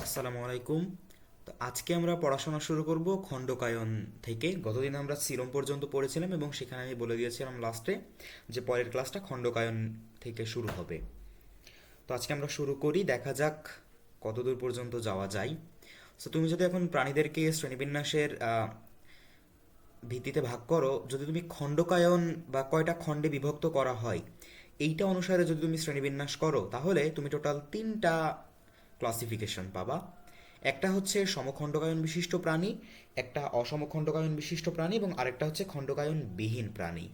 আসসালামু আলাইকুম। তো আজকে আমরা পড়াশোনা শুরু করব খণ্ডকায়ন থেকে। গতদিন আমরা সিলম পর্যন্ত পড়েছিলাম এবং সেখানে আমি বলে দিয়েছিলাম লাস্টে যে পরের ক্লাসটা খণ্ডকায়ন থেকে শুরু হবে। তো আজকে আমরা শুরু করি, দেখা যাক কতদূর পর্যন্ত যাওয়া যায়। তো তুমি যদি এখন প্রাণীদেরকে শ্রেণীবিন্যাসের ভিত্তিতে ভাগ করো, যদি তুমি খণ্ডকায়ন বা কয়টা খণ্ডে বিভক্ত করা হয় এইটা অনুসারে যদি তুমি শ্রেণীবিন্যাস করো, তাহলে তুমি টোটাল তিনটা ক্লাসিফিকেশন পাবা। একটা হচ্ছে সমখণ্ডকায়ন বিশিষ্ট প্রাণী, একটা অসমখণ্ডকায়ন বিশিষ্ট প্রাণী এবং আরেকটা হচ্ছে খণ্ডকায়ন বিহীন প্রাণী।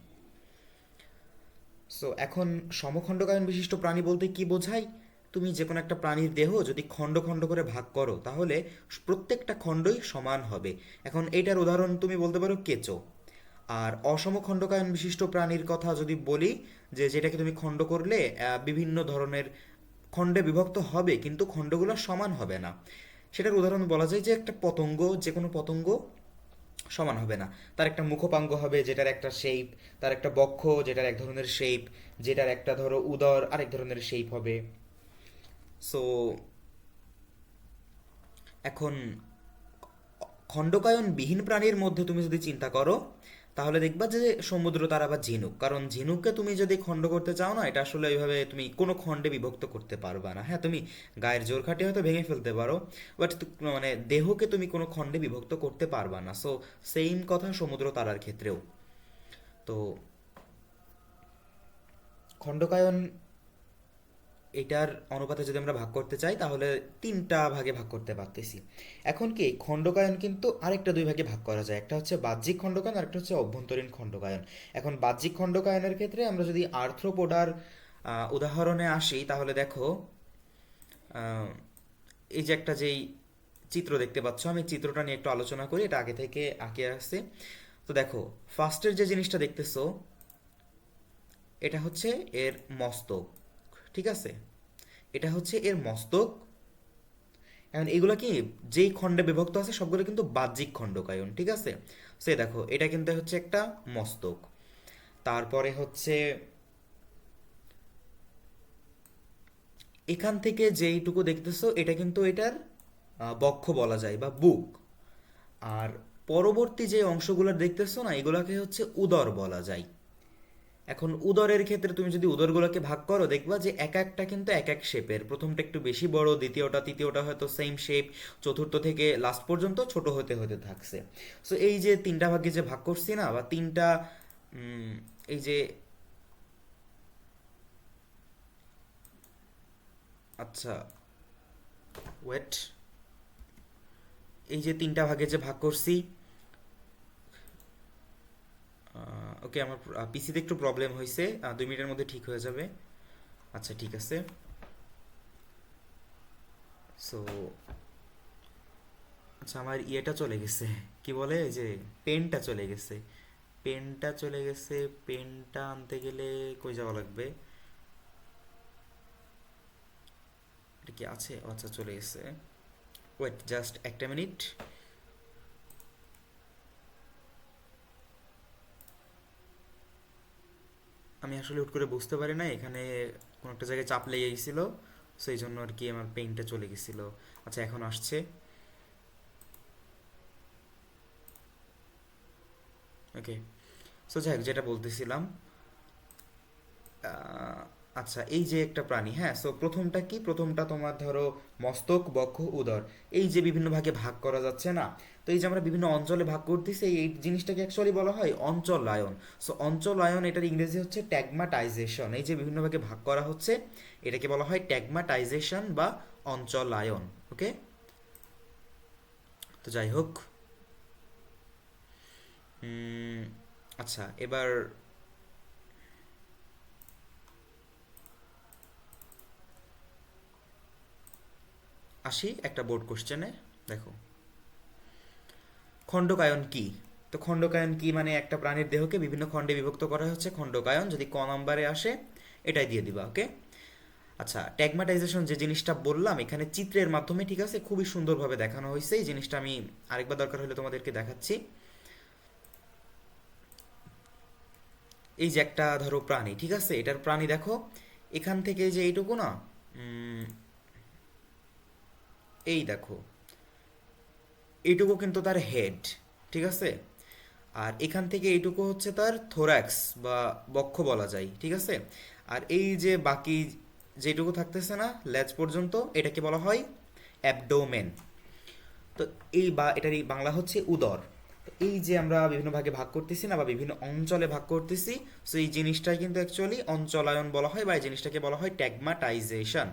সো এখন সমখণ্ডকায়ন বিশিষ্ট প্রাণী বলতে কি বোঝায়? তুমি যে কোনো একটা প্রাণীর দেহ যদি খণ্ড খণ্ড করে ভাগ করো, তাহলে প্রত্যেকটা খণ্ডই সমান হবে। এখন এইটার উদাহরণ তুমি বলতে পারো কেঁচো। আর অসমখণ্ডকায়ন বিশিষ্ট প্রাণীর কথা যদি বলি, যে যেটাকে তুমি খণ্ড করলে বিভিন্ন ধরনের খণ্ডে বিভক্ত হবে কিন্তু খণ্ডগুলো সমান হবে না, সেটার উদাহরণ বলা যায় যে একটা পতঙ্গ, যে কোনো পতঙ্গ সমান হবে না। তার একটা মুখপাঙ্গ হবে যেটার একটা শেপ, তার একটা বক্ষ যেটার এক ধরনের শেপ, যেটার একটা ধরো উদর আরেক ধরনের শেপ হবে। সো এখন খণ্ডকায়ন বিহীন প্রাণীর মধ্যে তুমি যদি চিন্তা করো, তাহলে দেখবা যে সমুদ্র তারা বা ঝিনুক। কারণ ঝিনুককে তুমি যদি খণ্ড করতে চাও না, এটা আসলে এইভাবে তুমি কোনো খণ্ডে বিভক্ত করতে পারবা না। হ্যাঁ, তুমি গায়ের জোর খাটিয়ে হয়তো ভেঙে ফেলতে পারো, বাট মানে দেহকে তুমি কোনো খণ্ডে বিভক্ত করতে পারবা না। সো সেম কথা সমুদ্র তারার ক্ষেত্রেও। তো খণ্ডকায়ন এটার অনুপাতে যদি আমরা ভাগ করতে চাই, তাহলে তিনটা ভাগে ভাগ করতে পারতেছি। এখন কি খণ্ডকায়ন কিন্তু আরেকটা দুই ভাগে ভাগ করা যায়, একটা হচ্ছে বাহ্যিক খণ্ডকায়ন আর একটা হচ্ছে অভ্যন্তরীণ খণ্ডকায়ন। এখন বাহ্যিক খণ্ডকায়নের ক্ষেত্রে আমরা যদি আর্থ্রোপোডার উদাহরণে আসি, তাহলে দেখো আহ, এই যে একটা যেই চিত্র দেখতে পাচ্ছ, আমি চিত্রটা নিয়ে একটু আলোচনা করি, এটা আগে থেকে আঁকে আসছে। তো দেখো, ফার্স্টের যে জিনিসটা দেখতেছো এটা হচ্ছে এর মস্তক, ঠিক আছে? এটা হচ্ছে এর মস্তক। এখন এগুলো কি, যেই খণ্ডে বিভক্ত আছে সবগুলো কিন্তু বাহ্যিক খণ্ডকায়ন, ঠিক আছে? সে দেখো, এটা কিন্তু হচ্ছে একটা মস্তক। তারপরে হচ্ছে এখান থেকে যেইটুকু দেখতেছো এটা কিন্তু এটার বক্ষ বলা যায় বা বুক। আর পরবর্তী যে অংশগুলো দেখতেছো না, এগুলোকে হচ্ছে উদর বলা যায়। এখন উদরের ক্ষেত্রে তুমি যদি উদরগুলোকে ভাগ করো, দেখবা যে এক একটা কিন্তু এক এক শেপের। প্রথমটা একটু বেশি বড়, দ্বিতীয়টা তৃতীয়টা হয়তো সেম শেপ, চতুর্থ থেকে লাস্ট পর্যন্ত ছোট হতে হতে থাকছে। সো এই যে তিনটা ভাগে যে ভাগ করছি না, বা তিনটা এই যে, আচ্ছা ওয়েট, এই যে তিনটা ভাগে যে ভাগ করছি, ওকে আমার পিসিতে একটু প্রবলেম হয়েছে, 2 মিনিটের মধ্যে ঠিক হয়ে যাবে। আচ্ছা ঠিক আছে। সো আচ্ছা, আমার ইয়েটা চলে গেছে, কি বলে এই যে পেনটা চলে গেছে। পেনটা চলে গেছে, পেনটা আনতে গেলে কই যাওয়া লাগবে? এটা কি আছে? ও আচ্ছা, চলে গেছে। ওয়েট জাস্ট একটা মিনিট। আমি আসলে হুট করে বুঝতে পারি না, এখানে কোনো একটা জায়গায় চাপ লেগে গেছিলো, সেই জন্য আর কি আমার পেনটা চলে গেছিলো। আচ্ছা এখন আসছে। ওকে। সো যাই হোক, যেটা বলতেছিলাম, আচ্ছা এই যে একটা প্রাণী, হ্যাঁ, সো প্রথমটা কি, প্রথমটা তোমার ধরো মস্তক, বক্ষ, উদর, এই যে বিভিন্ন ভাগে ভাগ করা যাচ্ছে না। তো এই যে আমরা বিভিন্ন অঞ্চলে ভাগ করতেছি, এই জিনিসটাকে অ্যাকচুয়ালি বলা হয় অঞ্চলায়ন। সো অঞ্চলায়ন, এটার ইংরেজি হচ্ছে ট্যাগমাটাইজেশন। এই যে বিভিন্ন ভাগে ভাগ করা হচ্ছে, এটাকে বলা হয় ট্যাগমাটাইজেশন বা অঞ্চলায়ন। ওকে। তো যাই হোক, আচ্ছা এবার আসি একটা বোর্ড কোশ্চেনে। দেখো, খণ্ডকায়ন কি? তো খণ্ডকায়ন কি মানে একটা প্রাণীর দেহকে বিভিন্ন খণ্ডে বিভক্ত করা হচ্ছে খণ্ডকায়ন। যদি ক নাম্বারে আসে এটাই দিয়ে দিবা, ওকে। আচ্ছা, ট্যাগমাটাইজেশন যে জিনিসটা বললাম এখানে চিত্রের মাধ্যমে, ঠিক আছে, খুবই সুন্দরভাবে দেখানো হয়েছে। এই জিনিসটা আমি আরেকবার দরকার হলে তোমাদেরকে দেখাচ্ছি। এই যে একটা ধরো প্রাণী, ঠিক আছে, এটার প্রাণী দেখো, এখান থেকে যে এইটুকু না, উম, এই দেখো, এইটুকু কিন্তু তার হেড, ঠিক আছে? আর এখান থেকে এইটুকু হচ্ছে তার থোরাক্স বা বক্ষ বলা যায়, ঠিক আছে? আর এই যে বাকি যেটুকু থাকতেছে না লেজ পর্যন্ত, এটাকে বলা হয় অ্যাবডোমেন। তো এই বা এটারই বাংলা হচ্ছে উদর। তো এই যে আমরা বিভিন্ন ভাগে ভাগ করতেছি না, বা বিভিন্ন অঞ্চলে ভাগ করতেছি, সো এই জিনিসটাই কিন্তু অ্যাকচুয়ালি অঞ্চলায়ন বলা হয়, বা এই জিনিসটাকে বলা হয় ট্যাগমাটাইজেশন।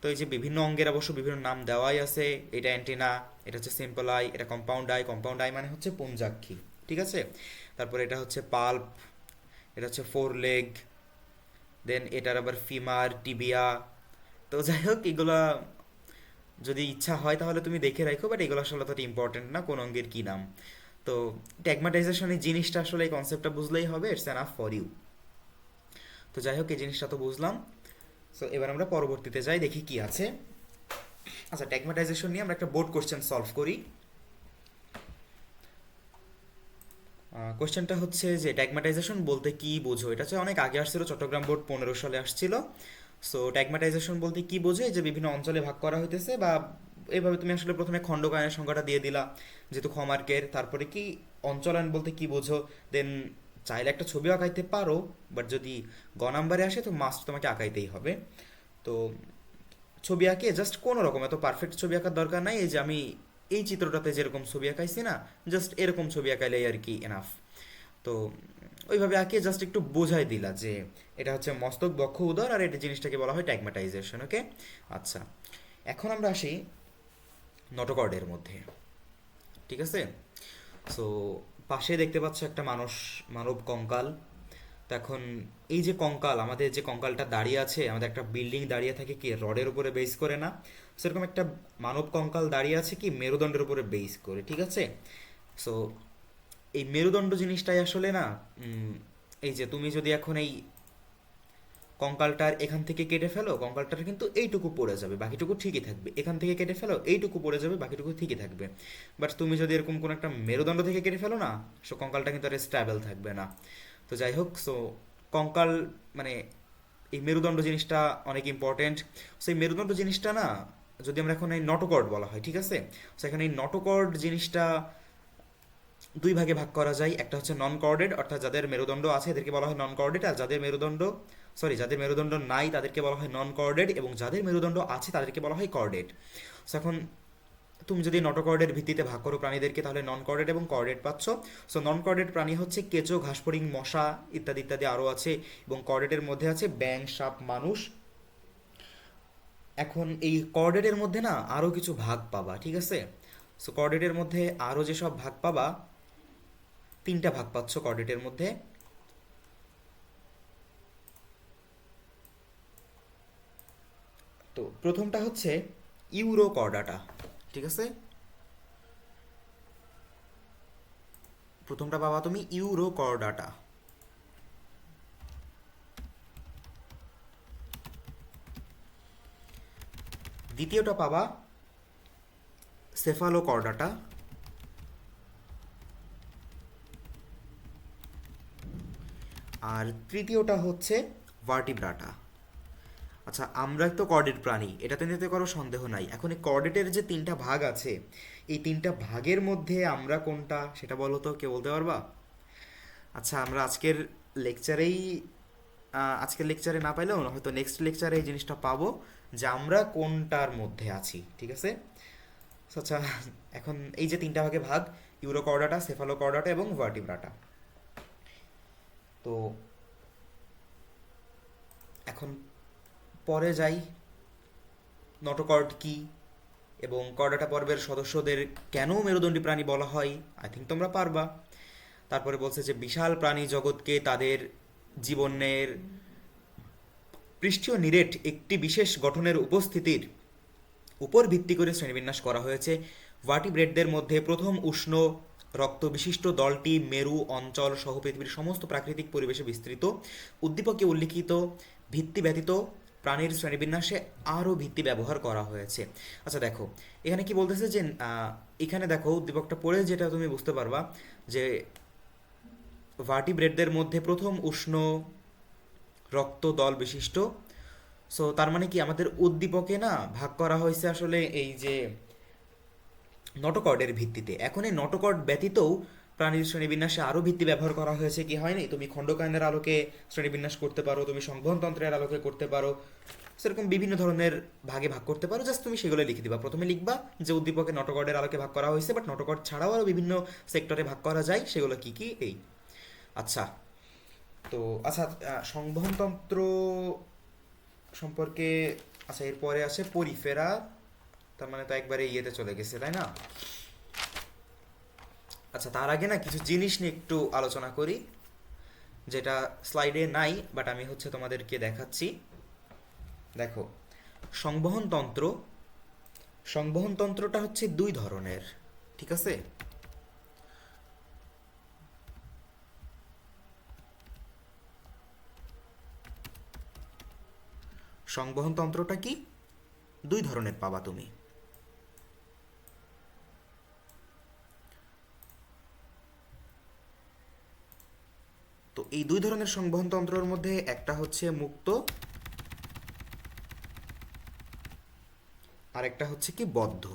তো এই যে বিভিন্ন অঙ্গের অবশ্য বিভিন্ন নাম দেওয়াই আছে, এটা অ্যান্টেনা, এটা হচ্ছে সিম্পল আই, এটা কম্পাউন্ড আই, কম্পাউন্ড আই মানে হচ্ছে পুঞ্জাক্ষী, ঠিক আছে? তারপরে এটা হচ্ছে পাল্প, এটা হচ্ছে ফোর লেগ, দেন এটার আবার ফিমার, টিবিয়া। তো যাই হোক, এগুলা যদি ইচ্ছা হয় তাহলে তুমি দেখে রাখো, বাট এগুলো আসলে তত ইম্পর্টেন্ট না কোন অঙ্গের কী নাম। তো ট্যাগমাটাইজেশনের জিনিসটা আসলে এই কনসেপ্টটা বুঝলেই হবে, ইটস এনাফ ফর ইউ। তো যাই হোক, এই জিনিসটা তো বুঝলাম। সো এবার আমরা পরবর্তীতে যাই, দেখি কি আছে। আচ্ছা, ট্যাগমাটাইজেশন নিয়ে আমরা একটা বোর্ড কোশ্চেন সলভ করি। কোশ্চেনটা হচ্ছে যে ট্যাগমাটাইজেশন বলতে কি বোঝো। এটা হচ্ছে অনেক আগে আসছিল, চট্টগ্রাম বোর্ড 15 সালে আসছিল। সো ট্যাগমাটাইজেশন বলতে কি বোঝো, এই যে বিভিন্ন অঞ্চলে ভাগ করা হইতেছে, বা এইভাবে তুমি আসলে প্রথমে খণ্ডকায়নের সংখ্যাটা দিয়ে দিলা যেহেতু ক্ষমার্কের, তারপরে কি অঞ্চলায়ন বলতে কি বোঝো, দেন চাইলে একটা ছবি আঁকাইতে পারো, বাট যদি গ নাম্বারে আসে তো মাস্ট তোমাকে আঁকাইতেই হবে। তো ছবি আঁকে জাস্ট কোনো রকম, এত পারফেক্ট ছবি আঁকার দরকার নাই, এই যে আমি এই চিত্রটাতে যেরকম ছবি আঁকাইছি না, জাস্ট এরকম ছবি আঁকাইলেই আর কি এনাফ। তো ওইভাবে আঁকিয়ে জাস্ট একটু বোঝাই দিলা যে এটা হচ্ছে মস্তক, বক্ষ, উদর, আর এটা জিনিসটাকে বলা হয় ট্যাগমাটাইজেশন। ওকে, আচ্ছা, এখন আমরা আসি নটোকর্ডের মধ্যে, ঠিক আছে? সো পাশে দেখতে পাচ্ছ একটা মানব কঙ্কাল। তো এখন এই যে কঙ্কাল, আমাদের যে কঙ্কালটা দাঁড়িয়ে আছে, আমাদের একটা বিল্ডিং দাঁড়িয়ে থাকে কি রডের উপরে বেস করে না, সেরকম একটা মানব কঙ্কাল দাঁড়িয়ে আছে কি মেরুদণ্ডের উপরে বেস করে, ঠিক আছে? সো এই মেরুদণ্ড জিনিসটাই আসলে না, এই যে তুমি যদি এখন এই কঙ্কালটার এখান থেকে কেটে ফেলো, কঙ্কালটার কিন্তু এইটুকু পড়ে যাবে, বাকিটুকু ঠিকই থাকবে। এখান থেকে কেটে ফেলো, এইটুকু পড়ে যাবে, বাকিটুকু ঠিকই থাকবে। বাট তুমি যদি এরকম কোনো একটা মেরুদণ্ড থেকে কেটে ফেলো না, সো কঙ্কালটা কিন্তু আর স্ট্যাবল থাকবে না। তো যাই হোক, সো কঙ্কাল মানে এই মেরুদণ্ড জিনিসটা অনেক ইম্পর্টেন্ট। সো এই মেরুদণ্ড জিনিসটা না, যদি আমরা এখন এই নটোকর্ড বলা হয়, ঠিক আছে? সো এখানে এই নটোকর্ড জিনিসটা দুই ভাগে ভাগ করা যায়। একটা হচ্ছে নন কর্ডেড, অর্থাৎ যাদের মেরুদণ্ড আছে এদেরকে বলা হয় নন কর্ডেড, আর যাদের মেরুদণ্ড নাই তাদেরকে বলা হয় নন কর্ডেড, এবং যাদের মেরুদণ্ড আছে তাদেরকে বলা হয় কর্ডেড। সো এখন তুমি যদি নটোকর্ডের ভিত্তিতে ভাগ করো প্রাণীদেরকে, তাহলে নন কর্ডেড এবং কর্ডেড পাচ্ছ। সো নন কর্ডেড প্রাণী হচ্ছে কেঁচো, ঘাসফড়িং, মশা ইত্যাদি ইত্যাদি আরও আছে, এবং কর্ডেডের মধ্যে আছে ব্যাঙ, সাপ, মানুষ। এখন এই কর্ডেডের মধ্যে না আরও কিছু ভাগ পাবা, ঠিক আছে? সো কর্ডেডের মধ্যে আরও যেসব ভাগ পাবা, তিনটা ভাগ পাচ্ছ কর্ডেটের মধ্যে। তো প্রথমটা হচ্ছে ইউরোকর্ডাটা, ঠিক আছে? প্রথমটা পাবা তুমি ইউরোকর্ডাটা। দ্বিতীয়টা পাবা সেফালোকর্ডাটা। আর তৃতীয়টা হচ্ছে ভার্টিব্রাটা। আচ্ছা, আমরা তো কর্ডেট প্রাণী, এটাতে নিতে কারো সন্দেহ নাই। এখন এই কর্ডেটের যে তিনটা ভাগ আছে, এই তিনটা ভাগের মধ্যে আমরা কোনটা সেটা বলো তো, কে বলতে পারবা? আচ্ছা, আমরা লেকচারেই আজকের লেকচারে না পাইলেও হয়তো নেক্সট লেকচারে এই জিনিসটা পাবো যে আমরা কোনটার মধ্যে আছি, ঠিক আছে? আচ্ছা, এখন এই যে তিনটা ভাগে ভাগ, ইউরোকর্ডাটা, সেফালোকর্ডাটা এবং ভার্টিব্রাটা। তো এখন পরে যাই, নটোকর্ড কি এবং কর্ডাটা পর্বের সদস্যদের কেন মেরুদণ্ডী প্রাণী বলা হয়, আই থিঙ্ক তোমরা পারবা। তারপরে বলছে যে বিশাল প্রাণী জগৎকে তাদের জীবনের পৃষ্ঠীয় নিরেট একটি বিশেষ গঠনের উপস্থিতির উপর ভিত্তি করে শ্রেণীবিন্যাস করা হয়েছে। ভার্টিব্রেটদের মধ্যে প্রথম উষ্ণ রক্ত বিশিষ্ট দলটি মেরু অঞ্চল সহ পৃথিবীর সমস্ত প্রাকৃতিক পরিবেশে বিস্তৃত। উদ্দীপকে উল্লিখিত ভিত্তি ব্যতীত প্রাণীর শ্রেণীবিন্যাসে আরও ভিত্তি ব্যবহার করা হয়েছে। আচ্ছা দেখো, এখানে কি বলতেছে যে এখানে দেখো উদ্দীপকটা পড়ে যেটা তুমি বুঝতে পারবা যে ভার্টিব্রেটদের মধ্যে প্রথম উষ্ণ রক্ত দল বিশিষ্ট। সো তার মানে কি আমাদের উদ্দীপকে না ভাগ করা হয়েছে আসলে এই যে নটোকর্ডের ভিত্তিতে। এখন এই নটোকর্ড ব্যতীতও প্রাণীর শ্রেণীবিন্যাসে আরও ভিত্তি ব্যবহার করা হয়েছে, কি হয়নি? তুমি খণ্ডকায়নের আলোকে শ্রেণীবিন্যাস করতে পারো, তুমি সংবহনতন্ত্রের আলোকে করতে পারো, সেরকম বিভিন্ন ধরনের ভাগে ভাগ করতে পারো। জাস্ট তুমি সেগুলো লিখে দিবা। প্রথমে লিখবা যে উদ্দীপকে নটোকর্ডের আলোকে ভাগ করা হয়েছে, বাট নটোকর্ড ছাড়াও আরও বিভিন্ন সেক্টরে ভাগ করা যায়, সেগুলো কি কি এই। আচ্ছা, তো আচ্ছা, সংবহনতন্ত্র সম্পর্কে, আচ্ছা এরপরে আসে পরিফেরা। তার মানে তো একবারে ইয়েতে চলে গেছে, তাই না? আচ্ছা, তার আগে না কিছু জিনিস নিয়ে একটু আলোচনা করি, যেটা স্লাইডে নাই, বাট আমি হচ্ছে তোমাদেরকে দেখাচ্ছি। দেখো, সংবহনতন্ত্র, সংবহনতন্ত্রটা হচ্ছে দুই ধরনের, ঠিক আছে? সংবহনতন্ত্রটা কি দুই ধরনের পাবা তুমি। তো এই দুই ধরনের সংবহনতন্ত্রের মধ্যে একটা হচ্ছে মুক্ত, আর একটা হচ্ছে কি বদ্ধ।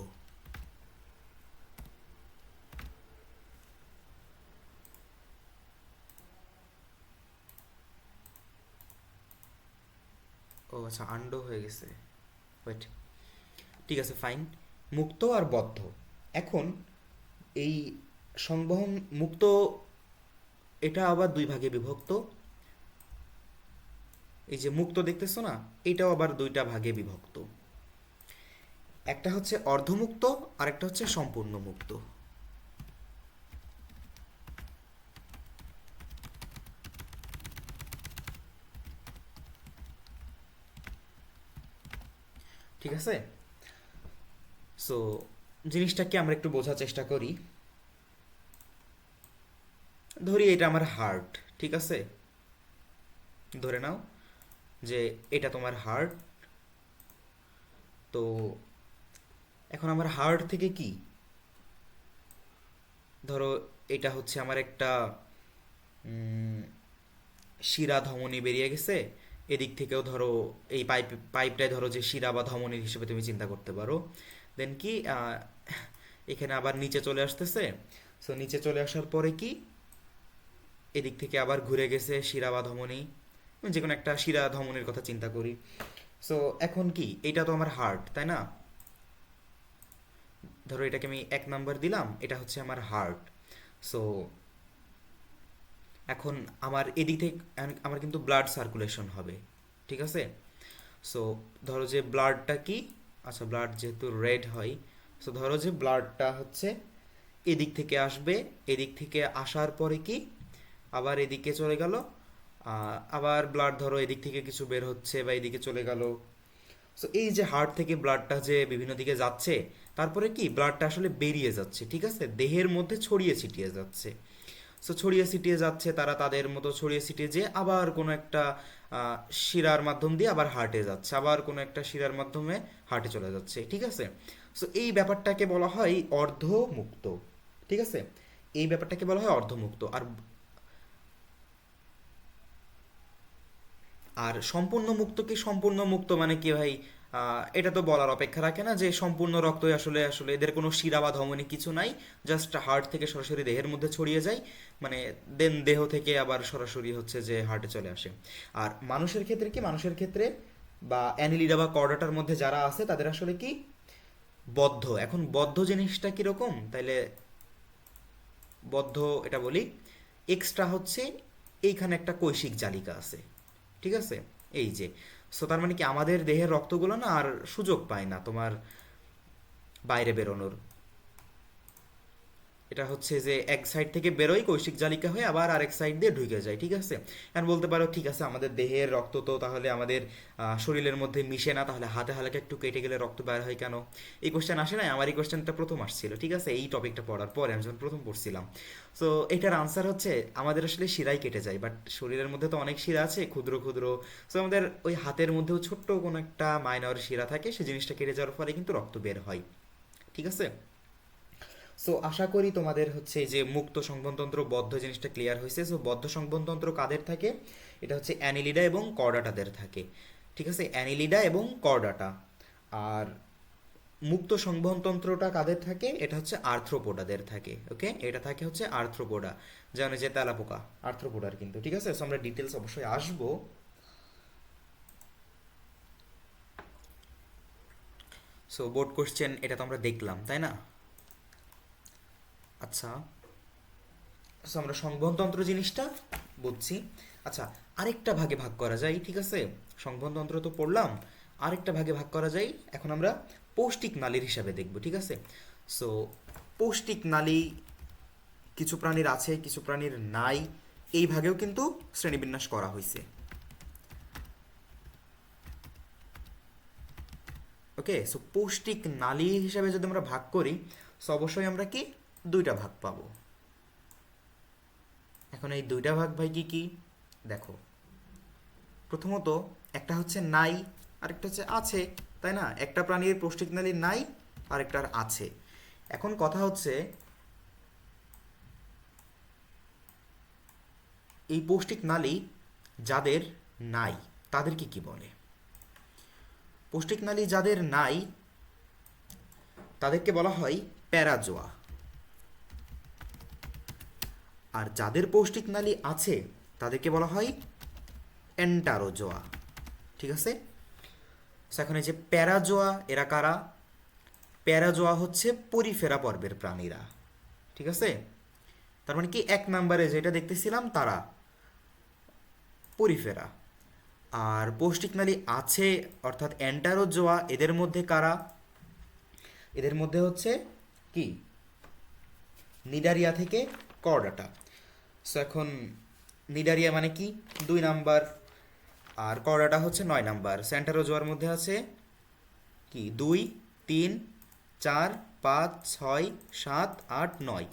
ও আচ্ছা, আন্ডো হয়ে গেছে, ওয়েট, ঠিক আছে ফাইন। মুক্ত আর বদ্ধ। এখন এই সংবহন মুক্ত, এটা আবার দুই ভাগে বিভক্ত। এই যে মুক্ত দেখতেছো না, এটাও আবার দুইটা ভাগে বিভক্ত। একটা হচ্ছে অর্ধমুক্ত আর একটা হচ্ছে সম্পূর্ণ মুক্ত। ঠিক আছে? সো জিনিসটাকে আমরা একটু বোঝার চেষ্টা করি। ধরি এটা আমার হার্ট, ঠিক আছে? ধরে নাও যে এটা তোমার হার্ট। তো এখন আমার হার্ট থেকে কি, ধরো এটা হচ্ছে আমার একটা শিরা ধমনী বেরিয়ে গেছে। এদিক থেকেও ধরো এই পাইপটাই ধরো যে শিরা বা ধমনীর হিসেবে তুমি চিন্তা করতে পারো। দেন কি এখানে আবার নিচে চলে আসতেছে। সো নিচে চলে আসার পরে কি এদিক থেকে আবার ঘুরে গেছে শিরা বা ধমনী, যে কোনো একটা শিরা ধমনীর কথা চিন্তা করি। সো এখন কি, এটা তো আমার হার্ট, তাই না? ধরো এটাকে আমি 1 নাম্বার দিলাম, এটা হচ্ছে আমার হার্ট। সো এখন আমার এদিক থেকে আমার কিন্তু ব্লাড সার্কুলেশন হবে, ঠিক আছে? সো ধরো যে ব্লাডটা কি, আচ্ছা ব্লাড যেহেতু রেড হয়, সো ধরো যে ব্লাডটা হচ্ছে এদিক থেকে আসবে। এদিক থেকে আসার পরে কি আবার এদিকে চলে গেল। আবার ব্লাড ধরো এদিক থেকে কিছু বের হচ্ছে বা এদিকে চলে গেল। সো এই যে হার্ট থেকে ব্লাডটা যে বিভিন্ন দিকে যাচ্ছে, তারপরে কি ব্লাডটা আসলে বেরিয়ে যাচ্ছে, ঠিক আছে, দেহের মধ্যে ছড়িয়ে ছিটিয়ে যাচ্ছে। সো ছড়িয়ে ছিটিয়ে যাচ্ছে, তারা তাদের মতো ছড়িয়ে ছিটিয়ে যে আবার কোনো একটা শিরার মাধ্যম দিয়ে আবার হার্টে যাচ্ছে, আবার কোনো একটা শিরার মাধ্যমে হার্টে চলে যাচ্ছে, ঠিক আছে? সো এই ব্যাপারটাকে বলা হয় অর্ধমুক্ত, ঠিক আছে? এই ব্যাপারটাকে বলা হয় অর্ধমুক্ত। আর আর সম্পূর্ণ মুক্ত কি, সম্পূর্ণ মুক্ত মানে কি ভাই? এটা তো বলার অপেক্ষা রাখে না যে সম্পূর্ণ রক্তই আসলে আসলে এদের কোনো শিরা বা ধমনী কিছু নাই, জাস্ট হার্ট থেকে সরাসরি দেহের মধ্যে ছড়িয়ে যায়। মানে দেন দেহ থেকে আবার সরাসরি হচ্ছে যে হার্টে চলে আসে। আর মানুষের ক্ষেত্রে কি, মানুষের ক্ষেত্রে বা অ্যানিলিডা বা কর্ডাটার মধ্যে যারা আছে তাদের আসলে কি বদ্ধ। এখন বদ্ধ জিনিসটা কিরকম তাইলে বদ্ধ, এটা বলি, এক্সট্রা হচ্ছে এইখানে একটা কৈশিক জালিকা আছে, ঠিক আছে? এই যে, সো তার মানে কি আমাদের দেহের রক্তগুলো না আর সুযোগ পায় না তোমার বাইরে বেরোনোর। এটা হচ্ছে যে এক সাইড থেকে বেরোয় কৈশিক জালিকা হয়ে আবার আরেক সাইড দিয়ে ঢুকে যায়, ঠিক আছে? এখন বলতে পারো ঠিক আছে, আমাদের দেহের রক্ত তো তাহলে আমাদের শরীরের মধ্যে মিশে না, তাহলে হাতে হালকা একটু কেটে গেলে রক্ত বের হয় কেন? এই কোশ্চেন আসে না, আমার এই কোশ্চেনটা প্রথম আসছিল, ঠিক আছে, এই টপিকটা পড়ার পরে আমি যখন প্রথম পড়ছিলাম। সো এটার আনসার হচ্ছে আমাদের আসলে শিরাই কেটে যায়, বাট শরীরের মধ্যে তো অনেক শিরা আছে ক্ষুদ্র ক্ষুদ্র। সো আমাদের ওই হাতের মধ্যেও ছোট্ট কোনো একটা মাইনর শিরা থাকে, সেই জিনিসটা কেটে যাওয়ার ফলে কিন্তু রক্ত বের হয়, ঠিক আছে? সো আশা করি তোমাদের হচ্ছে এই যে মুক্ত সংবহনতন্ত্র বদ্ধ জিনিসটা ক্লিয়ার হয়েছে। সো বদ্ধ সংবহনতন্ত্র কাদের থাকে? এটা হচ্ছে অ্যানিলিডা এবং কর্ডাটাদের থাকে, ঠিক আছে? অ্যানিলিডা এবং কর্ডাটা। আর মুক্ত সংবহনতন্ত্রটা কাদের থাকে? এটা হচ্ছে আর্থ্রোপোডাদের থাকে। ওকে, এটা থাকে হচ্ছে আর্থ্রোপোডা, জানে যে তেলাপোকা আর্থ্রোপোডার কিন্তু, ঠিক আছে? সো আমরা ডিটেলস অবশ্যই আসবো। সো বোর্ড কোশ্চেন এটা তো আমরা দেখলাম, তাই না? আচ্ছা, সো আমরা সংবহনতন্ত্র জিনিসটা বুঝছি। আচ্ছা, আরেকটা ভাগে ভাগ করা যায়, ঠিক আছে? সংবহনতন্ত্র তো পড়লাম, আরেকটা ভাগে ভাগ করা যায়। এখন আমরা পৌষ্টিক নালীর হিসাবে দেখব, ঠিক আছে? সো পৌষ্টিক নালী কিছু প্রাণীর আছে, কিছু প্রাণীর নাই, এই ভাগেও কিন্তু শ্রেণীবিন্যাস করা হয়েছে। ওকে, সো পৌষ্টিক নালী হিসাবে যদি আমরা ভাগ করি, সো অবশ্যই আমরা কি দুইটা ভাগ পাবো। এখন এই দুইটা ভাগ ভাই কি কি দেখো, প্রথমত একটা হচ্ছে নাই, আরেকটা হচ্ছে আছে, তাই না? একটা প্রাণীর পৌষ্টিক নালী নাই, আরেকটার আছে। এখন কথা হচ্ছে এই পৌষ্টিক নালী যাদের নাই তাদেরকে কি বলে? পৌষ্টিক নালী যাদের নাই তাদেরকে বলা হয় প্যারাজোয়া। আর যাদের পৌষ্টিক নালী আছে তাদেরকে বলা হয় এন্টারোজোয়া, ঠিক আছে? এখন এই যে প্যারাজোয়া, এরা কারা? প্যারাজোয়া হচ্ছে পরিফেরা পর্বের প্রাণীরা, ঠিক আছে? তার মানে কি, এক নম্বরে যেটা দেখতেছিলাম তারা পরিফেরা। আর পৌষ্টিক নালী আছে অর্থাৎ অ্যান্টারোজোয়া, এদের মধ্যে কারা? এদের মধ্যে হচ্ছে কি, নিডারিয়া থেকে কর্ডাটা। সো এখন নিডারিয়া মানে কি 2 নাম্বার, আর কর্ডাটা হচ্ছে 9 নাম্বার। অ্যান্টারোজোয়ার মধ্যে আছে কি 2, 3, 4, 5, 6, 7, 8, 9।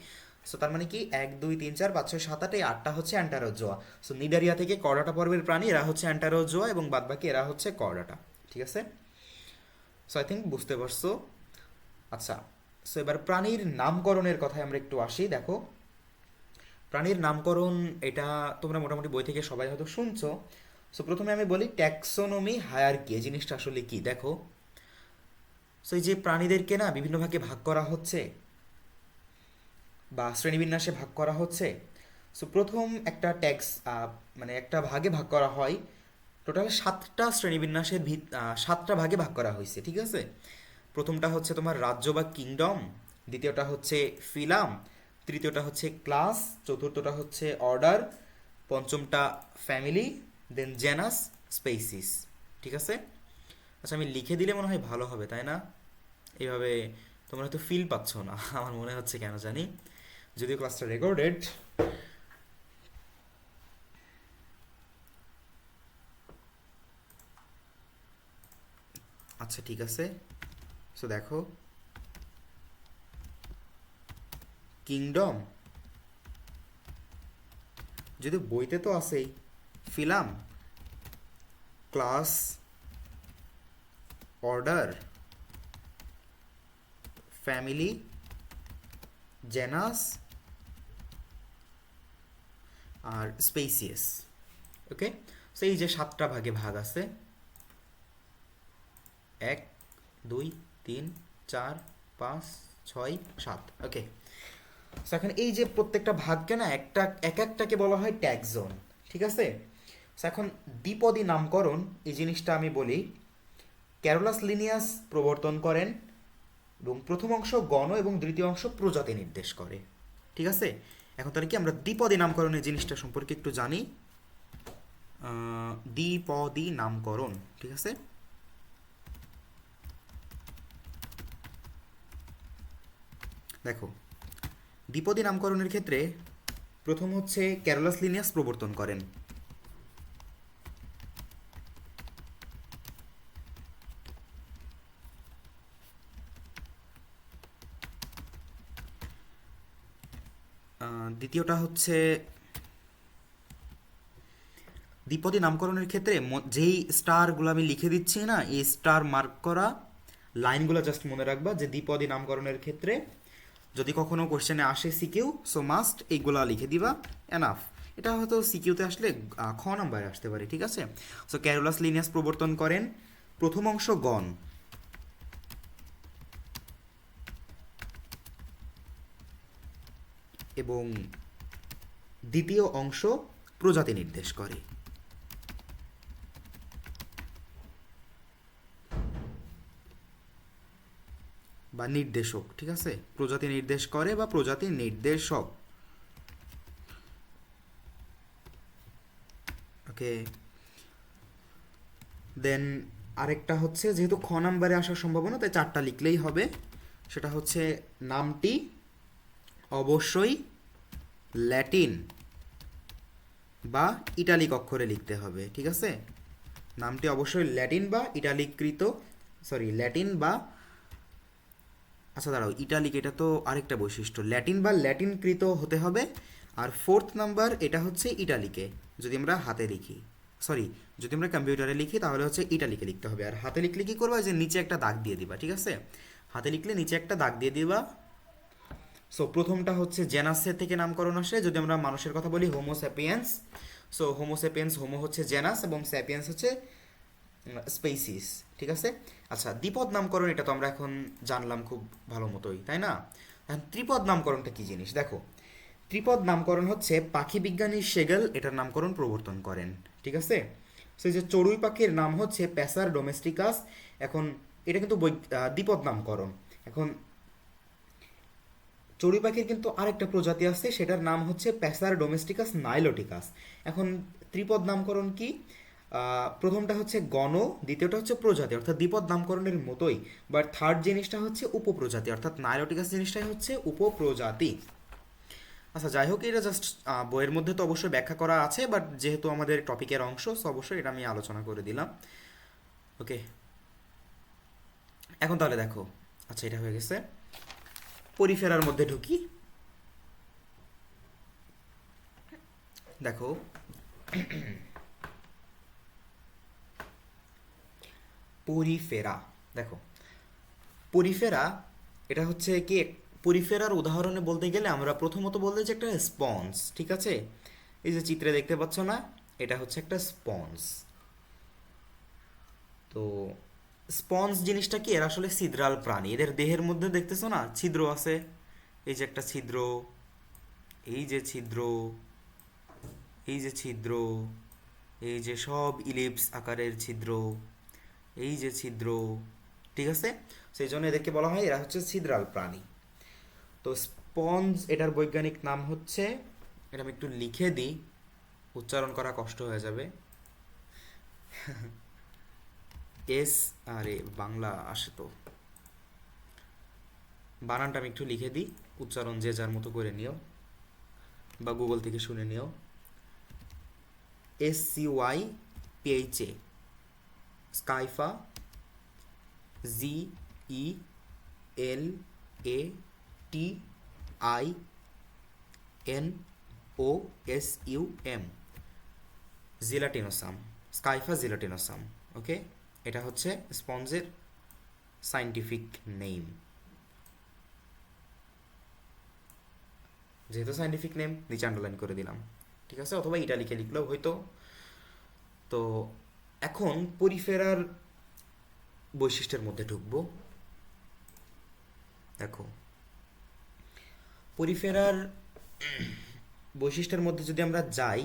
সো তার মানে কি 1, 2, 3, 4, 5, 6, 7, 8, এই 8টা হচ্ছে অ্যান্টারোজোয়া। সো নিডারিয়া থেকে কর্ডাটা পর্বের প্রাণী, এরা হচ্ছে অ্যান্টারোজোয়া এবং বাদবাকি এরা হচ্ছে কর্ডাটা, ঠিক আছে? সো আই থিঙ্ক বুঝতে পারছো। আচ্ছা, সো এবার প্রাণীর নামকরণের কথায় আমরা একটু আসি। দেখো, প্রাণীর নামকরণ এটা তোমরা মোটামুটি বই থেকে সবাই হয়তো শুনছো। সো প্রথমে আমি বলি ট্যাক্সোনমি হায়ারকি, এই জিনিসটা আসলে কি দেখো। সো এই যে প্রাণীদেরকে না বিভিন্ন ভাগে ভাগ করা হচ্ছে বা শ্রেণীবিন্যাসে ভাগ করা হচ্ছে। সো প্রথম একটা মানে একটা ভাগে ভাগ করা হয়, টোটাল 7টা শ্রেণীবিন্যাসের 7টা ভাগে ভাগ করা হয়েছে, ঠিক আছে? প্রথমটা হচ্ছে তোমার রাজ্য বা কিংডম, দ্বিতীয়টা হচ্ছে ফিলাম, তৃতীয়টা হচ্ছে ক্লাস, চতুর্থটা হচ্ছে অর্ডার, পঞ্চমটা ফ্যামিলি, দেন জেনাস, স্পেসিস, ঠিক আছে? আচ্ছা, আমি লিখে দিলে মনে হয় ভালো হবে, তাই না? এইভাবে তোমরা হয়তো ফিল পাচ্ছ না আমার মনে হচ্ছে, কেন জানি, যদিও ক্লাসটা রেকর্ডেড। আচ্ছা, ঠিক আছে। সো দেখো, কিংডম যদি বইতে তো আছেই, ফিলাম, ক্লাস, অর্ডার, ফ্যামিলি, জেনাস আর স্পেসিয়াস। ওকে, সো এই যে 7টা ভাগে ভাগ আছে, 1, 2, 3, 4, 5, 6, 7। ওকে, সো এখন এই যে প্রত্যেকটা ভাগকে না একটাকে বলা হয় ট্যাক্সন, ঠিক আছে? সো এখন দ্বিপদী নামকরণ এই জিনিসটা আমি বলি, ক্যারোলাস লিনিয়াস প্রবর্তন করেন এবং প্রথম অংশ গণ এবং দ্বিতীয় অংশ প্রজাতি নির্দেশ করে, ঠিক আছে? এখন তাহলে কি আমরা দ্বিপদী নামকরণের জিনিসটা সম্পর্কে একটু জানি। দ্বিপদী নামকরণ, ঠিক আছে? দেখো, দ্বিপদী নামকরণের ক্ষেত্রে প্রথম হচ্ছে ক্যারোলাস লিনিয়াস প্রবর্তন করেন। দ্বিতীয়টা হচ্ছে দ্বিপদী নামকরণের ক্ষেত্রে যেই স্টারগুলো আমি লিখে দিচ্ছি না, এই স্টার মার্ক করা লাইনগুলো জাস্ট মনে রাখবা যে দ্বিপদী নামকরণের ক্ষেত্রে যদি কখনো কোশ্চেনে আসে সিকিউ, সো মাস্ট এইগুলা লিখে দিবা, এনাফ। এটা হয়তো সিকিউতে আসলে খ নাম্বারে আসতে পারে, ঠিক আছে? সো ক্যারোলাস লিনিয়াস প্রবর্তন করেন প্রথম অংশ গণ, এবং দ্বিতীয় অংশ প্রজাতি নির্দেশ করে। বা নির্দেশক, ঠিক আছে, প্রজাতি নির্দেশ করে বা প্রজাতির নির্দেশক। ওকে, দেন আরেকটা হচ্ছে, যেহেতু খ নাম্বারে আসার সম্ভাবনা, তাই 4টা লিখলেই হবে। সেটা হচ্ছে নামটি অবশ্যই ল্যাটিন বা ইটালিক অক্ষরে লিখতে হবে, ঠিক আছে। নামটি অবশ্যই ল্যাটিন বা ইটালিকৃত, ল্যাটিন বা, আচ্ছা দাঁড়াও, ইটালিক এটা তো আরেকটা বৈশিষ্ট্য, ল্যাটিন বা ল্যাটিনকৃত হতে হবে। আর 4th নাম্বার এটা হচ্ছে ইটালিকে, যদি আমরা হাতে লিখি, যদি আমরা কম্পিউটারে লিখি তাহলে হচ্ছে ইটালিকে লিখতে হবে। আর হাতে লিখলে কি করবা, যে নিচে একটা দাগ দিয়ে দিবা, ঠিক আছে। হাতে লিখলে নিচে একটা দাগ দিয়ে দিবা। সো প্রথমটা হচ্ছে জেনাসের থেকে নামকরণ আসে, যদি আমরা মানুষের কথা বলি হোমোস্যাপিয়েন্স। সো হোমোস্যাপিয়েন্স, হোমো হচ্ছে জেনাস এবং স্যাপিয়েন্স হচ্ছে স্পেসিস, ঠিক আছে। আচ্ছা, দ্বিপদ নামকরণ এটা তো আমরা এখন জানলাম খুব ভালো মতোই, তাই না। এখন ত্রিপদ নামকরণটা কি জিনিস দেখো। ত্রিপদ নামকরণ হচ্ছে পাখি বিজ্ঞানী সেগেল এটার নামকরণ প্রবর্তন করেন, ঠিক আছে। সেই যে চড়ুই পাখির নাম হচ্ছে প্যাসার ডোমেস্টিকাস। এখন এটা কিন্তু দ্বিপদ নামকরণ। এখন চড়ুই পাখির কিন্তু আরেকটা প্রজাতি আছে, সেটার নাম হচ্ছে প্যাসার ডোমেস্টিকাস নাইলোটিকাস। এখন ত্রিপদ নামকরণ কি, প্রথমটা হচ্ছে গণ, দ্বিতীয়টা হচ্ছে প্রজাতি, অর্থাৎ দ্বিপদ নামকরণের মতোই। বাট থার্ড জিনিসটা হচ্ছে উপপ্রজাতি, অর্থাৎ নাইলোটিকাস জিনিসটাই হচ্ছে উপপ্রজাতি। আচ্ছা যাই হোক, এটা জাস্ট বইয়ের মধ্যে তো অবশ্যই ব্যাখ্যা করা আছে, বাট যেহেতু আমাদের টপিকের অংশ, সো অবশ্যই এটা আমি আলোচনা করে দিলাম। ওকে, এখন তাহলে দেখো, আচ্ছা এটা হয়ে গেছে, পরিফেরার মধ্যে ঢুকি। দেখো, পরিফেরা, দেখো পরিফেরা এটা হচ্ছে কি, পরিফেরার উদাহরণে বলতে গেলে আমরা প্রথমত বলতে যে একটা স্পঞ্জ, ঠিক আছে। এই যে চিত্রে দেখতে পাচ্ছ না, এটা হচ্ছে একটা স্পঞ্জ। তো স্পঞ্জ জিনিসটা কি, এরা আসলে ছিদ্রাল প্রাণী, এদের দেহের মধ্যে দেখতেছো না ছিদ্র আছে, এই যে একটা ছিদ্র, এই যে ছিদ্র, এই যে ছিদ্র, এই যে সব ইলিপস আকারের ছিদ্র, এই যে ছিদ্র, ঠিক আছে। সেই জন্য এদেরকে বলা হয় এরা হচ্ছে ছিদ্রাল প্রাণী। তো স্পঞ্জ এটার বৈজ্ঞানিক নাম হচ্ছে, এটা আমি একটু লিখে দিই, উচ্চারণ করা কষ্ট হয়ে যাবে। এস, আরে বাংলা আসে তো, বানানটা আমি একটু লিখে দিই, উচ্চারণ যে যার মতো করে নিও বা গুগল থেকে শুনে নিও। SCYPHA, স্কাইফা, ZELATINOSUM, জিলাটিনোসাম, স্কাইফা জিলাটিনোসাম। ওকে, এটা হচ্ছে স্পঞ্জের সাইন্টিফিক নেম। যেহেতু সাইন্টিফিক নেম, নিচে আন্ডারলাইন করে দিলাম, ঠিক আছে, অথবা ইটালিকে লিখলেও হয়তো। তো এখন পরিফেরার বৈশিষ্ট্যের মধ্যে ঢুকবো। দেখো, পরিফেরার বৈশিষ্ট্যের মধ্যে যদি আমরা যাই,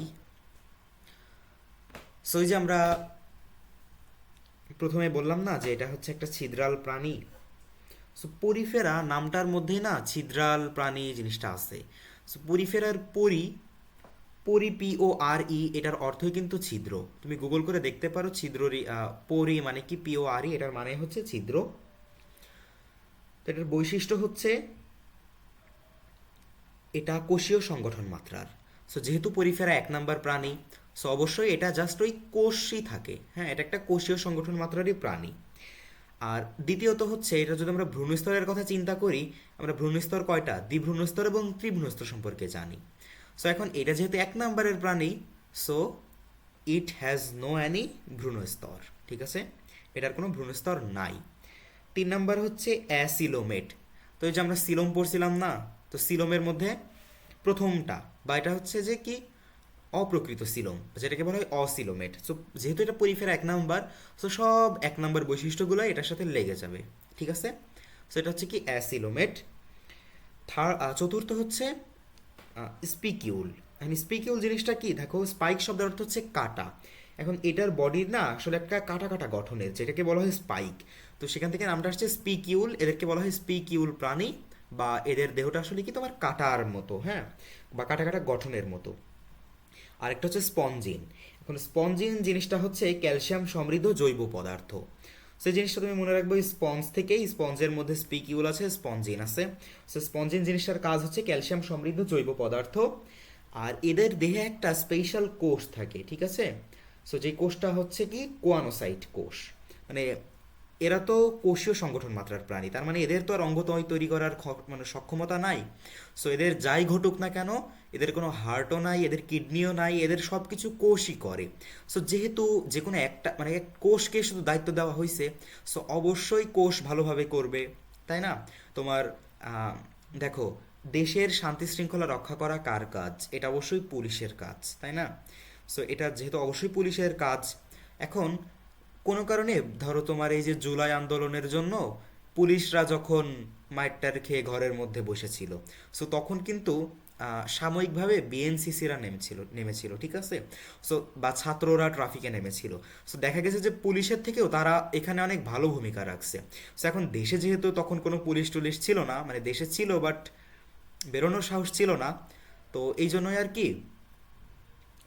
সো যে আমরা প্রথমে বললাম না যে এটা হচ্ছে একটা ছিদ্রাল প্রাণী। সো পরিফেরা নামটার মধ্যেই না ছিদ্রাল প্রাণী জিনিসটা আছে। সো পরিফেরার PORE এটার অর্থই কিন্তু ছিদ্র। তুমি গুগল করে দেখতে পারো ছিদ্ররি, পরি মানে কি, PORE এটার মানে হচ্ছে ছিদ্র। তো এটার বৈশিষ্ট্য হচ্ছে এটা কোষীয় সংগঠন মাত্রার। সো যেহেতু পরিফেরা 1 নাম্বার প্রাণী, সো অবশ্যই এটা জাস্ট ওই কোষই থাকে, হ্যাঁ, এটা একটা কোষীয় সংগঠন মাত্রারই প্রাণী। আর দ্বিতীয়ত হচ্ছে, এটা যদি আমরা ভ্রূণস্তরের কথা চিন্তা করি, আমরা ভ্রূণস্তর কয়টা, দ্বিভ্রূণস্তর এবং ত্রিভ্রূণস্তর সম্পর্কে জানি। সো এখন এটা যেহেতু 1 নাম্বারের প্রাণী, so it has no any ভ্রূণস্তর, ঠিক আছে, এটার কোনো ভ্রূণস্তর নাই। 3 নাম্বার হচ্ছে অ্যাসিলোমেট। তো এই যে আমরা সিলোম পড়ছিলাম না, তো সিলোমের মধ্যে প্রথমটা, বা এটা হচ্ছে যে কি, অপ্রকৃত সিলোম, যেটাকে বলা হয় অসিলোমেট। সো যেহেতু এটা পরিফেরা 1 নাম্বার, সো সব 1 নাম্বার বৈশিষ্ট্যগুলো এটার সাথে লেগে যাবে, ঠিক আছে। সো এটা হচ্ছে কি অ্যাসিলোমেট। চতুর্থ হচ্ছে স্পিকিউল। এখন স্পিকিউল জিনিসটা কি, দেখো স্পাইক শব্দের অর্থ হচ্ছে কাটা। এখন এটার বডির না আসলে একটা কাটা কাটা গঠনের, যেটাকে বলা হয় স্পাইক। তো সেখান থেকে নামটা আসছে স্পিকিউল, এদেরকে বলা হয় স্পিকিউল প্রাণী, বা এদের দেহটা আসলে কি তোমার কাটার মতো, হ্যাঁ, বা কাটা কাটা গঠনের মতো। আরেকটা হচ্ছে স্পঞ্জিন। এখন স্পঞ্জিন জিনিসটা হচ্ছে ক্যালসিয়াম সমৃদ্ধ জৈব পদার্থ। সেই জিনিসটা তুমি মনে রাখবে, স্পঞ্জ থেকেই, স্পঞ্জের মধ্যে স্পিকিউল আছে, স্পঞ্জিন আছে। সো স্পঞ্জিন জিনিসটার কাজ হচ্ছে ক্যালসিয়াম সমৃদ্ধ জৈব পদার্থ। আর এদের দেহে একটা স্পেশাল কোষ থাকে, ঠিক আছে। সো যে কোষটা হচ্ছে কি কোয়ানোসাইট কোষ। মানে এরা তো কোষীয় সংগঠন মাত্রার প্রাণী, তার মানে এদের তো আর অঙ্গ তৈরি করার মানে সক্ষমতা নাই। সো এদের যাই ঘটুক না কেন, এদের কোনো হার্টও নাই, এদের কিডনিও নাই, এদের সব কিছু কোষই করে। সো যেহেতু যে কোনো একটা মানে এক কোষকে শুধু দায়িত্ব দেওয়া হয়েছে, সো অবশ্যই কোষ ভালোভাবে করবে, তাই না। তোমার আহ, দেখো, দেশের শান্তি শৃঙ্খলা রক্ষা করা কার কাজ? এটা অবশ্যই পুলিশের কাজ, তাই না। সো এটা যেহেতু অবশ্যই পুলিশের কাজ, এখন কোনো কারণে ধরো তোমার এই যে জুলাই আন্দোলনের জন্য পুলিশরা যখন মাইটটার খেয়ে ঘরের মধ্যে বসেছিল, সো তখন কিন্তু সাময়িকভাবে বিএনসিসিরা নেমেছিল, ঠিক আছে। সো বা ছাত্ররা ট্রাফিকে নেমেছিল। সো দেখা গেছে যে পুলিশের থেকেও তারা এখানে অনেক ভালো ভূমিকা রাখছে। সো এখন দেশে যেহেতু তখন কোনো পুলিশ টুলিশ ছিল না, মানে দেশে ছিল বাট বেরোনোর সাহস ছিল না, তো এই জন্যই আর কি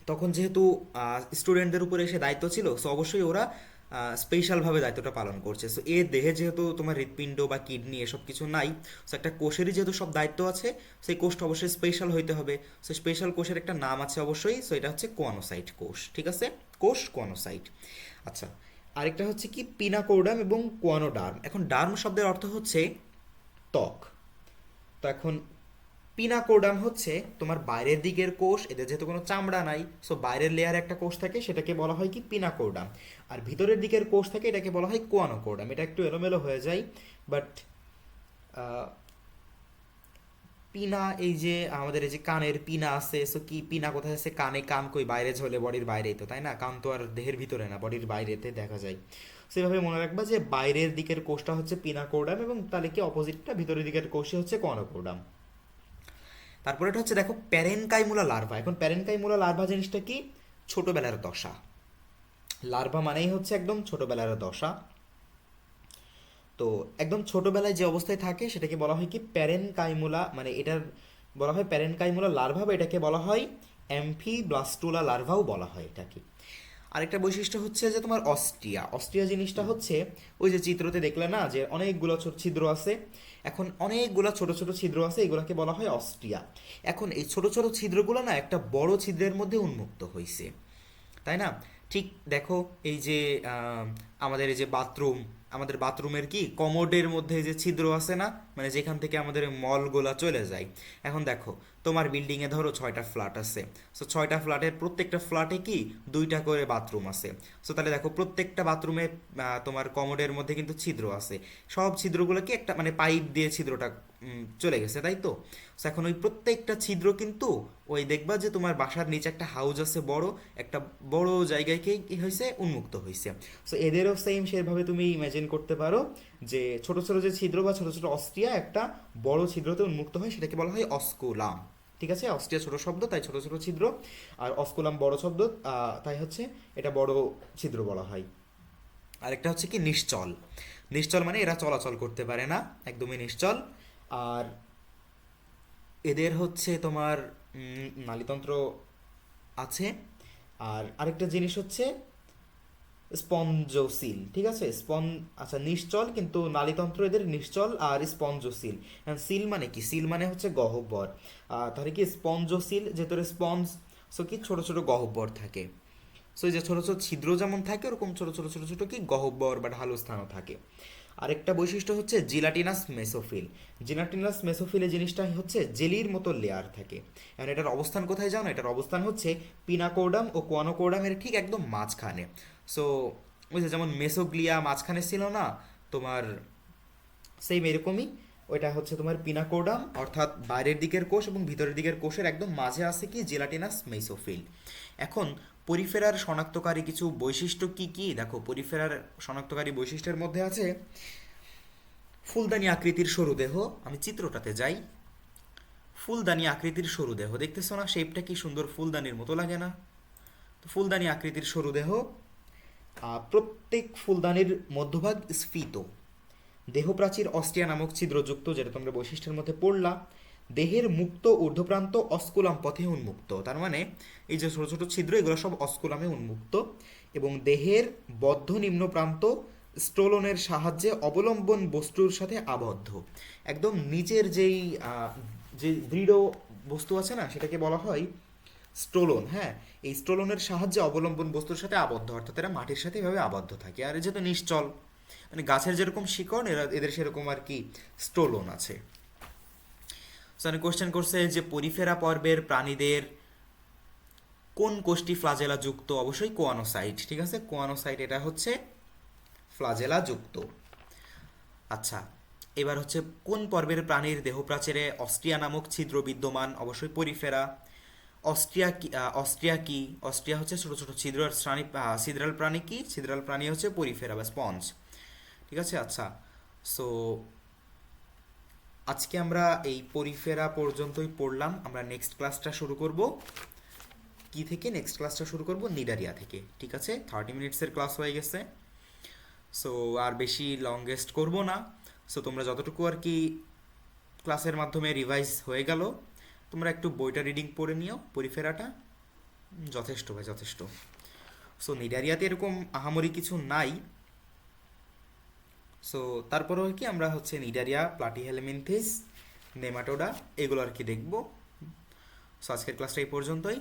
তখন যেহেতু স্টুডেন্টদের উপরে এসে দায়িত্ব ছিল, সো অবশ্যই ওরা স্পেশালভাবে দায়িত্বটা পালন করছে। সো এর দেহে যেহেতু তোমার হৃৎপিণ্ড বা কিডনি এসব কিছু নাই, সো একটা কোষেরই যেহেতু সব দায়িত্ব আছে, সেই কোষটা অবশ্যই স্পেশাল হইতে হবে। সো স্পেশাল কোষের একটা নাম আছে অবশ্যই, সো এটা হচ্ছে কোয়ানোসাইট কোষ, ঠিক আছে। কোষ কোয়ানোসাইট। আচ্ছা, আরেকটা হচ্ছে কি পিনাকোডাম এবং কোয়ানোডার্ম। এখন ডার্ম শব্দের অর্থ হচ্ছে ত্বক। তো এখন পিনাকোডাম হচ্ছে তোমার বাইরের দিকের কোষ, এদের যেহেতু কোনো চামড়া নাই, সো বাইরের লেয়ারে একটা কোষ থাকে, সেটাকে বলা হয় কি পিনাকোডাম। আর ভিতরের দিকের কোষ থাকে, এটাকে বলা হয় কোয়ানোকোডাম। এটা একটু এলোমেলো হয়ে যায়, বাট পিনা, এই যে আমাদের এই যে কানের পিনা আছে, সো কি পিনা কোথায় আছে? কানে। কান কই? বাইরে ঝোলে, বডির বাইরেই তো, তাই না। কান তো আর দেহের ভিতরে না, বডির বাইরেতে দেখা যায়। সেভাবে মনে রাখবা যে বাইরের দিকের কোষটা হচ্ছে পিনাকোডাম, এবং তাহলে কি অপোজিটটা ভিতরের দিকের কোষই হচ্ছে কোয়ানোকোডাম। তারপরে এটা হচ্ছে দেখো প্যারেনকাইমুলা লার্ভা। এখন প্যারেনকাইমুলা লার্ভা জিনিসটা কি? ছোটবেলার দশা। লার্ভা মানেই হচ্ছে একদম ছোটবেলার দশা। তো একদম ছোটবেলায় যে অবস্থায় থাকে সেটাকে বলা হয় কি প্যারেনকাইমুলা, মানে এটার বলা হয় প্যারেনকাইমুলা লার্ভা, বা এটাকে বলা হয় অ্যাম্ফিব্লাস্টুলা লার্ভাও বলা হয় এটাকে। আরেকটা বৈশিষ্ট্য হচ্ছে যে তোমার অস্ট্রিয়া। অস্ট্রিয়া জিনিসটা হচ্ছে ওই যে চিত্রতে দেখলে না যে অনেকগুলো ছোট ছিদ্র আছে, এখন অনেকগুলো ছোট ছোট ছিদ্র আছে, এগুলোকে বলা হয় অস্ট্রিয়া। এখন এই ছোট ছোট ছিদ্রগুলো না একটা বড় ছিদ্রের মধ্যে উন্মুক্ত হয়েছে, তাই না। ঠিক দেখো, এই যে আমাদের এই যে বাথরুম, আমাদের বাথরুমের কি কমোডের মধ্যে যে ছিদ্র আছে না, মানে যেখান থেকে আমাদের মলগুলা চলে যায়। এখন দেখো, তোমার বিল্ডিংয়ে ধরো 6টা ফ্ল্যাট আছে। সো 6টা ফ্ল্যাটের প্রত্যেকটা ফ্ল্যাটে কি 2টা করে বাথরুম আছে। সো তাহলে দেখো প্রত্যেকটা বাথরুমে তোমার কমোডের মধ্যে কিন্তু ছিদ্র আছে। সব ছিদ্রগুলো কি একটা মানে পাইপ দিয়ে ছিদ্রটা চলে গেছে, তাই তো। সো এখন ওই প্রত্যেকটা ছিদ্র কিন্তু ওই দেখবা যে তোমার বাসার নিচে একটা হাউস আছে বড়, একটা বড় জায়গাকে কি হয়েছে উন্মুক্ত হয়েছে। সো এদেরও সেম সেভাবে তুমি ইমাজিন করতে পারো যে ছোট ছোট যে ছিদ্র বা ছোট ছোট অস্ট্রিয়া একটা বড় ছিদ্রতে উন্মুক্ত হয়, সেটাকে বলা হয় অস্কুলাম। ঠিক আছে, অস্ট্রিয়া ছোট শব্দ তাই ছোট ছোট ছিদ্র, আর অস্কুলাম বড় শব্দ, তাই হচ্ছে এটা বড় ছিদ্র বলা হয়। আরেকটা হচ্ছে কি নিশ্চল। নিশ্চল মানে এরা চলাচল করতে পারে না, একদমই নিশ্চল। আর এদের হচ্ছে তোমার নালীতন্ত্র আছে। আর আরেকটা জিনিস হচ্ছে স্পঞ্জোসিল, ঠিক আছে। আচ্ছা, নিশ্চল কিন্তু নালীতন্ত্র এদের নিশ্চল আর স্পঞ্জোসিল। সিল মানে কি? সিল মানে হচ্ছে গহ্বর। তাহলে কি স্পঞ্জোসিল, যেহেতু স্পঞ্জ, সো কি ছোট ছোট গহ্বর থাকে। সো এই যে ছোট ছোট ছিদ্র যেমন থাকে, ওরকম ছোট ছোট ছোট ছোট কি গহ্বর বা ঢালু স্থানও থাকে। আরেকটা বৈশিষ্ট্য হচ্ছে জিলাটিনাস মেসোফিল। জিলাটিনাস মেসোফিল এই জিনিসটা হচ্ছে জেলির মতো লেয়ার থাকে। এখন এটার অবস্থান কোথায় জানো? এটার অবস্থান হচ্ছে পিনাকোডাম ও কোয়ানোকোডামের ঠিক একদম মাঝখানে। সো ওই যে যেমন মেসোগ্লিয়া মাঝখানে ছিল না তোমার, সেম এরকমই ওইটা হচ্ছে তোমার পিনাকোডাম, অর্থাৎ বাইরের দিকের কোষ এবং ভিতরের দিকের কোষের একদম মাঝে আছে কি জেলাটিনাস মেসোফিল। এখন পরিফেরার শনাক্তকারী কিছু বৈশিষ্ট্য কি কি দেখো, পরিফেরার শনাক্তকারী বৈশিষ্ট্যের মধ্যে আছে ফুলদানি আকৃতির সরু দেহ। আমি চিত্রটাতে যাই। ফুলদানি আকৃতির সরু দেহ, দেখতেছো না শেপটা কি সুন্দর, ফুলদানির মতো লাগে না? তো ফুলদানি আকৃতির সরু দেহ, প্রত্যেক ফুলদানির মধ্যভাগ স্ফীত, দেহপ্রাচীর অস্টিয়া নামক ছিদ্রযুক্ত, যেটা তোমরা বৈশিষ্ট্যের মধ্যে পড়লা। দেহের মুক্ত ঊর্ধ্বপ্রান্ত অস্কুলাম পথে উন্মুক্ত, তার মানে এই যে ছোট ছোট ছিদ্র এগুলো সব অস্কুলামে উন্মুক্ত, এবং দেহের বদ্ধ নিম্ন প্রান্ত স্টোলনের সাহায্যে অবলম্বন বস্তুর সাথে আবদ্ধ। একদম নিচের যেই যে দৃঢ় বস্তু আছে না, সেটাকে বলা হয় স্টোলন। হ্যাঁ, এই স্টোলনের সাহায্যে অবলম্বন বস্তুর সাথে আবদ্ধ, অর্থাৎ এরা মাটির সাথে এভাবে আবদ্ধ থাকে। আর এই যেহেতু নিশ্চল, মানে গাছের যেরকম শিকড়, এদের সেরকম আর কি স্টোলন আছে। কোশ্চেন করছে যে পরিফেরা পর্বের প্রাণীদের কোন কোষটি ফ্লাজেলা যুক্ত? অবশ্যই কোয়ানোসাইট, ঠিক আছে, কোয়ানোসাইট এটা হচ্ছে ফ্লাজেলা যুক্ত। আচ্ছা, এবার হচ্ছে কোন পর্বের প্রাণীর দেহপ্রাচীরে অস্ট্রিয়া নামক ছিদ্র বিদ্যমান? অবশ্যই পরিফেরা। অস্ট্রিয়া কি? অস্ট্রিয়া কি? অস্ট্রিয়া হচ্ছে ছোট ছোট ছিদ্র প্রাণী। ছিদ্রাল প্রাণী কি? ছিদ্রাল প্রাণী হচ্ছে পরিফেরা বা স্পঞ্জ, ঠিক আছে। আচ্ছা, সো আজকে আমরা এই পরিফেরা পর্যন্তই পড়লাম। আমরা নেক্সট ক্লাসটা শুরু করব কি থেকে? নেক্সট ক্লাসটা শুরু করব নিডারিয়া থেকে, ঠিক আছে। 30 মিনিটসের ক্লাস হয়ে গেছে, সো আর বেশি লংগেস্ট করব না। সো তোমরা যতটুকু আর কি ক্লাসের মাধ্যমে রিভাইজ হয়ে গেল, তোমরা একটু বইটা রিডিং পড়ে নিও, পরিফেরাটা যথেষ্ট ভাই, যথেষ্ট। সো নিডারিয়াতে এরকম আহামরি কিছু নাই। সো তারপরেও কি আমরা হচ্ছে নিডারিয়া, প্লাটিহেলমিনথিস, নেমাটোডা এগুলো আর কি দেখবো। সো আজকের ক্লাসটা এই পর্যন্তই।